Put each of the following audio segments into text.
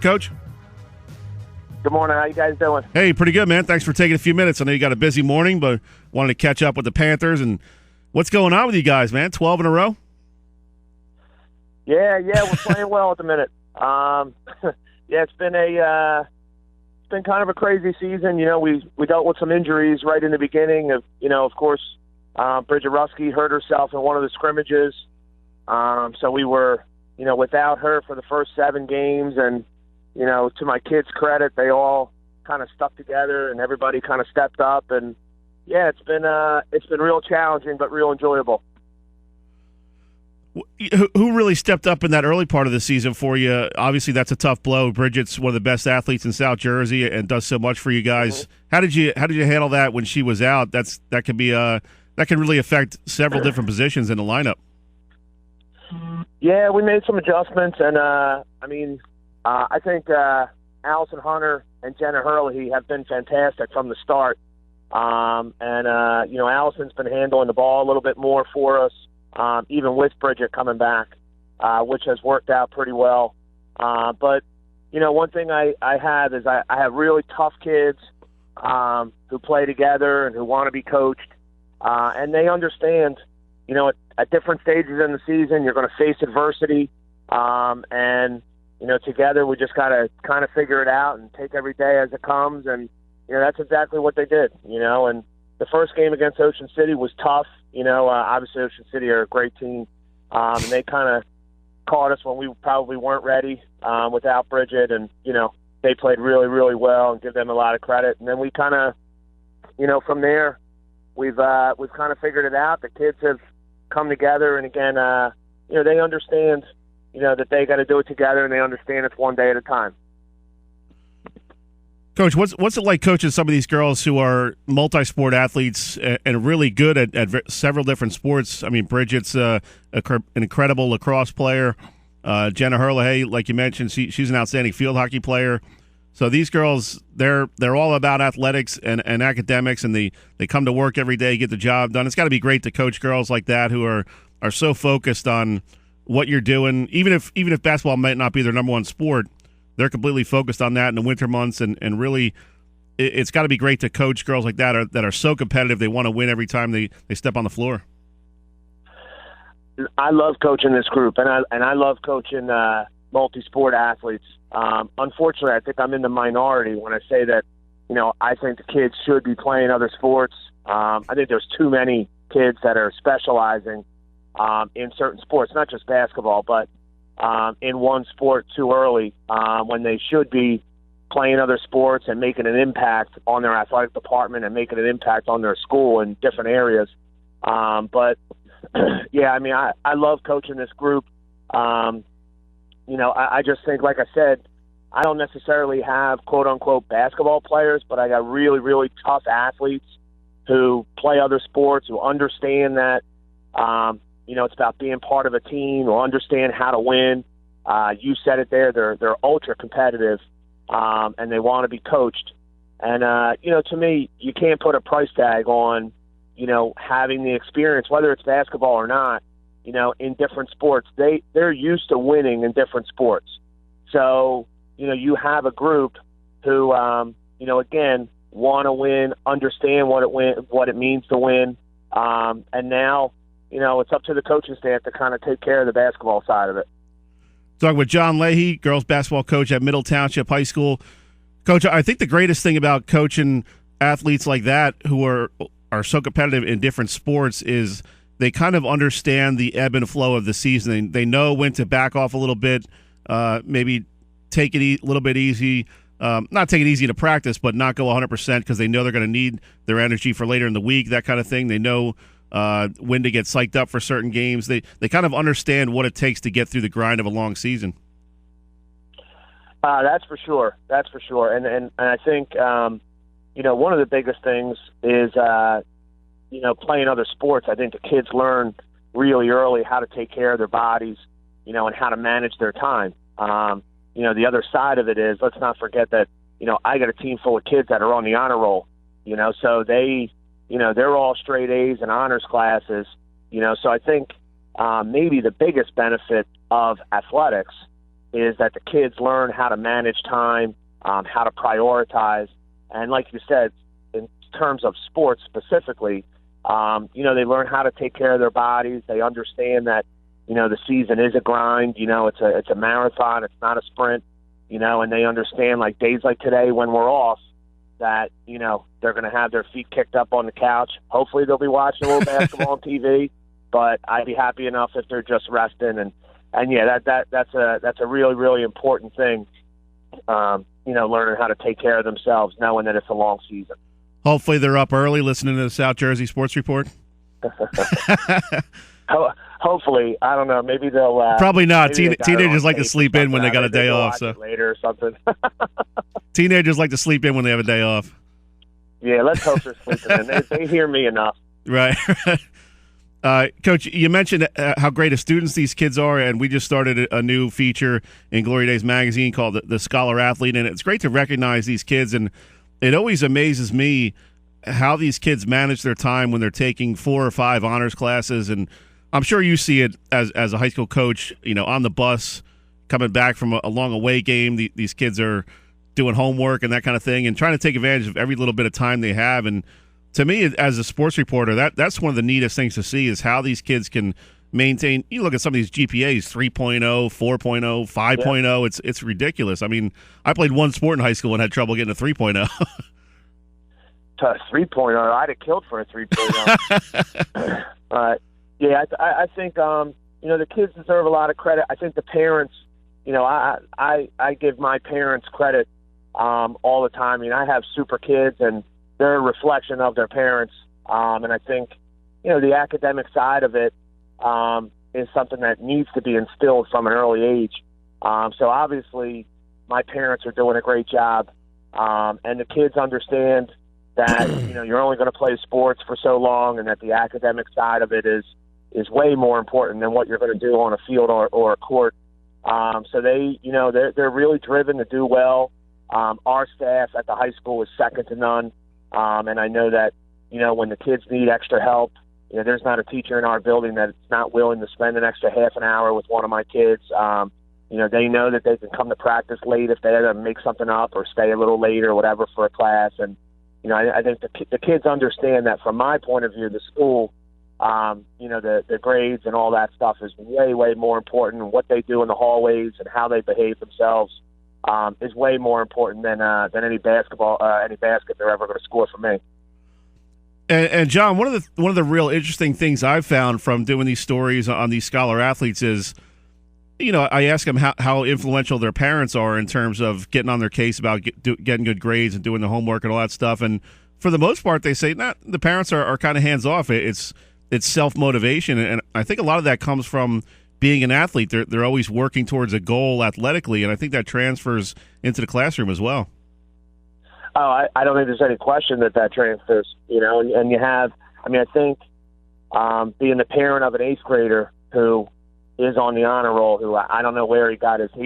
Coach? Good morning. How you guys doing? Hey, pretty good, man. Thanks for taking a few minutes. I know you got a busy morning, but wanted to catch up with the Panthers. And what's going on with you guys, man? 12 in a row? Yeah, we're playing well at the minute. It's been kind of a crazy season. You know, we dealt with some injuries right in the beginning. Of course, Bridget Ruski hurt herself in one of the scrimmages. So we were, without her for the first 7 games. And, to my kids' credit, they all kind of stuck together and everybody kind of stepped up. And, yeah, it's been real challenging but real enjoyable. Who really stepped up in that early part of the season for you? Obviously, that's a tough blow. Bridget's one of the best athletes in South Jersey and does so much for you guys. Mm-hmm. How did you handle that when she was out? That can really affect several different positions in the lineup. Yeah, we made some adjustments, and I think Allison Hunter and Jenna Hurley have been fantastic from the start. Allison's been handling the ball a little bit more for us. Even with Bridget coming back, which has worked out pretty well. But one thing I have is I have really tough kids who play together and who want to be coached. And they understand, at different stages in the season, you're going to face adversity. Together we just got to kind of figure it out and take every day as it comes. And, that's exactly what they did, and the first game against Ocean City was tough. Obviously Ocean City are a great team, and they kind of caught us when we probably weren't ready without Bridget, and they played really, really well, and give them a lot of credit. And then we kind of, from there, we've kind of figured it out. The kids have come together, and again, they understand, that they got to do it together, and they understand it's one day at a time. Coach, what's it like coaching some of these girls who are multi-sport athletes and really good at several different sports? I mean, Bridget's an incredible lacrosse player. Jenna Hurley, like you mentioned, she's an outstanding field hockey player. So these girls, they're all about athletics and academics, and they come to work every day, get the job done. It's got to be great to coach girls like that who are so focused on what you're doing. Even if basketball might not be their number one sport, they're completely focused on that in the winter months, and really it's got to be great to coach girls like that that are so competitive. They want to win every time they step on the floor. I love coaching this group, and I love coaching multi-sport athletes. Unfortunately, I think I'm in the minority when I say that, I think the kids should be playing other sports. I think there's too many kids that are specializing in certain sports, not just basketball, but in one sport too early when they should be playing other sports and making an impact on their athletic department and making an impact on their school in different areas. But I love coaching this group. I just think, like I said, I don't necessarily have quote unquote basketball players, but I got really, really tough athletes who play other sports, who understand that, it's about being part of a team, who understand how to win. You said it there. They're ultra competitive, and they want to be coached. And, to me, you can't put a price tag on, having the experience, whether it's basketball or not, in different sports. They're used to winning in different sports. So, you have a group who, again, want to win, understand what it means to win. And now, it's up to the coaching staff to kind of take care of the basketball side of it. Talking with John Leahy, girls basketball coach at Middle Township High School. Coach, I think the greatest thing about coaching athletes like that who are so competitive in different sports is they kind of understand the ebb and flow of the season. They know when to back off a little bit, maybe take it a little bit easy, not take it easy to practice, but not go 100% because they know they're going to need their energy for later in the week, that kind of thing. They know when to get psyched up for certain games. They kind of understand what it takes to get through the grind of a long season. That's for sure. And I think, one of the biggest things is, playing other sports. I think the kids learn really early how to take care of their bodies, and how to manage their time. The other side of it is, let's not forget that, I got a team full of kids that are on the honor roll, so they're all straight A's and honors classes, so I think maybe the biggest benefit of athletics is that the kids learn how to manage time, how to prioritize. And like you said, in terms of sports specifically, they learn how to take care of their bodies. They understand that, the season is a grind. It's a marathon. It's not a sprint, and they understand, like, days like today when we're off, that, they're going to have their feet kicked up on the couch. Hopefully they'll be watching a little basketball on TV, but I'd be happy enough if they're just resting. And yeah, that's a really, really important thing, learning how to take care of themselves, knowing that it's a long season. Hopefully they're up early listening to the South Jersey Sports Report. Hopefully, I don't know. Maybe they'll probably not. Teenagers like to sleep in when they got a day off. So later or something. Teenagers like to sleep in when they have a day off. Yeah, let's hope they're sleeping in. They hear me enough. Right. Coach, you mentioned how great of students these kids are, and we just started a new feature in Glory Days magazine called the Scholar Athlete, and it's great to recognize these kids, and it always amazes me how these kids manage their time when they're taking 4 or 5 honors classes. And I'm sure you see it as a high school coach, on the bus coming back from a long away game. These kids are doing homework and that kind of thing and trying to take advantage of every little bit of time they have. And to me, as a sports reporter, that's one of the neatest things to see is how these kids can maintain. You look at some of these GPAs, 3.0, 4.0, 5.0. Yeah. It's ridiculous. I mean, I played one sport in high school and had trouble getting a 3.0. 3.0, I'd have killed for a 3.0. Yeah, I think the kids deserve a lot of credit. I think the parents, I give my parents credit all the time. I mean, I have super kids, and they're a reflection of their parents. And I think, the academic side of it is something that needs to be instilled from an early age. So obviously, my parents are doing a great job, and the kids understand that you're only going to play sports for so long, and that the academic side of it is way more important than what you're going to do on a field or a court. So they're really driven to do well. Our staff at the high school is second to none, and I know that when the kids need extra help, there's not a teacher in our building that's not willing to spend an extra half an hour with one of my kids. They know that they can come to practice late if they have to make something up or stay a little late or whatever for a class. And I think the kids understand that from my point of view, the school, the grades and all that stuff is way, way more important. And what they do in the hallways and how they behave themselves is way more important than any basket they're ever going to score for me. And John, one of the real interesting things I've found from doing these stories on these scholar athletes is, I ask them how influential their parents are in terms of getting on their case about getting good grades and doing the homework and all that stuff. And for the most part, they say the parents are kind of hands off. It's self-motivation. And I think a lot of that comes from being an athlete. They're always working towards a goal athletically. And I think that transfers into the classroom as well. Oh, I don't think there's any question that transfers, and you have, I think being the parent of an 8th grader who is on the honor roll, who I don't know where he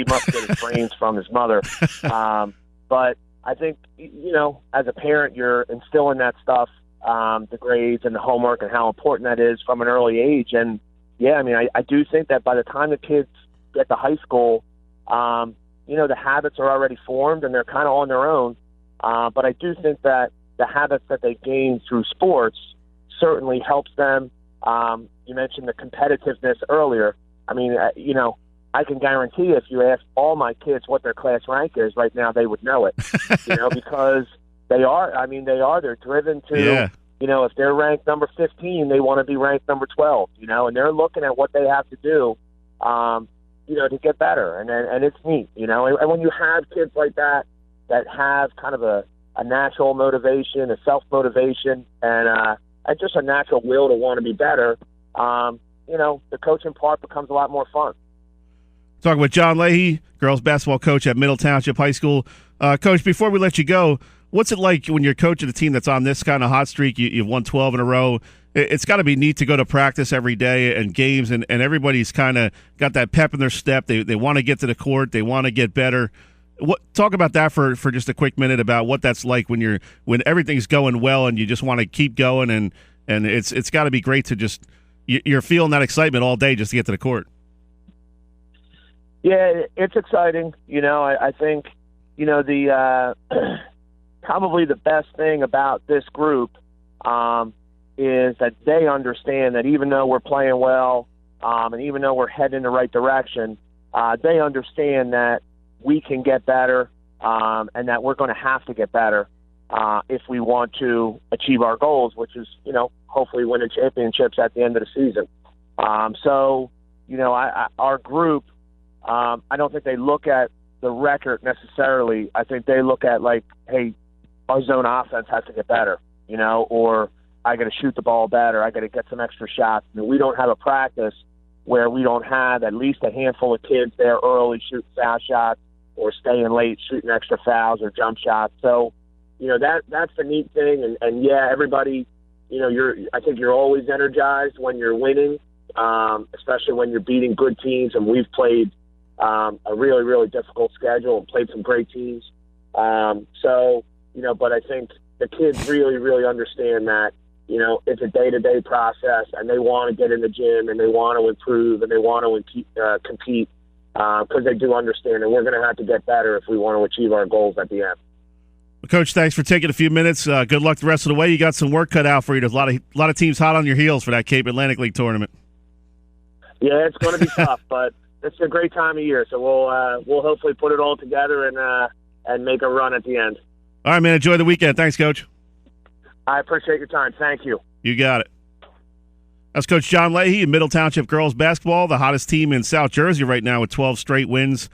must get his brains from his mother. But I think, as a parent, you're instilling that stuff, the grades and the homework and how important that is from an early age. And yeah, I do think that by the time the kids get to high school, the habits are already formed and they're kind of on their own. But I do think that the habits that they gain through sports certainly helps them. You mentioned the competitiveness earlier. I can guarantee if you ask all my kids what their class rank is right now, they would know it, because they are. They're driven to, if they're ranked number 15, they want to be ranked number 12, and they're looking at what they have to do, to get better. And it's neat, and when you have kids like that have kind of a natural motivation, a self-motivation, and just a natural will to want to be better, the coaching part becomes a lot more fun. Talking with John Leahy, girls basketball coach at Middle Township High School. Coach, before we let you go, what's it like when you're coaching a team that's on this kind of hot streak? You've won 12 in a row. It's got to be neat to go to practice every day and games, and everybody's kind of got that pep in their step. They want to get to the court. They want to get better. Talk about that for just a quick minute about what that's like when everything's going well and you just want to keep going, and it's got to be great to just you're feeling that excitement all day just to get to the court. Yeah, it's exciting. I think, the probably the best thing about this group is that they understand that even though we're playing well and even though we're heading in the right direction, they understand that we can get better and that we're going to have to get better if we want to achieve our goals, which is, hopefully winning championships at the end of the season. Our group, I don't think they look at the record necessarily. I think they look at hey, our zone offense has to get better, or I got to shoot the ball better. I got to get some extra shots. We don't have a practice where we don't have at least a handful of kids there early shooting foul shots or staying late shooting extra fouls or jump shots. So, that's the neat thing. And yeah, everybody, I think you're always energized when you're winning, especially when you're beating good teams. And we've played a really, really difficult schedule and played some great teams. But I think the kids really, really understand that, it's a day-to-day process, and they want to get in the gym, and they want to improve, and they want to compete because they do understand, and we're going to have to get better if we want to achieve our goals at the end. Well, Coach, thanks for taking a few minutes. Good luck the rest of the way. You got some work cut out for you. There's a lot of teams hot on your heels for that Cape Atlantic League tournament. Yeah, it's going to be tough, but it's a great time of year, so we'll hopefully put it all together and make a run at the end. All right, man. Enjoy the weekend. Thanks, Coach. I appreciate your time. Thank you. You got it. That's Coach John Leahy in Middle Township Girls Basketball, the hottest team in South Jersey right now with 12 straight wins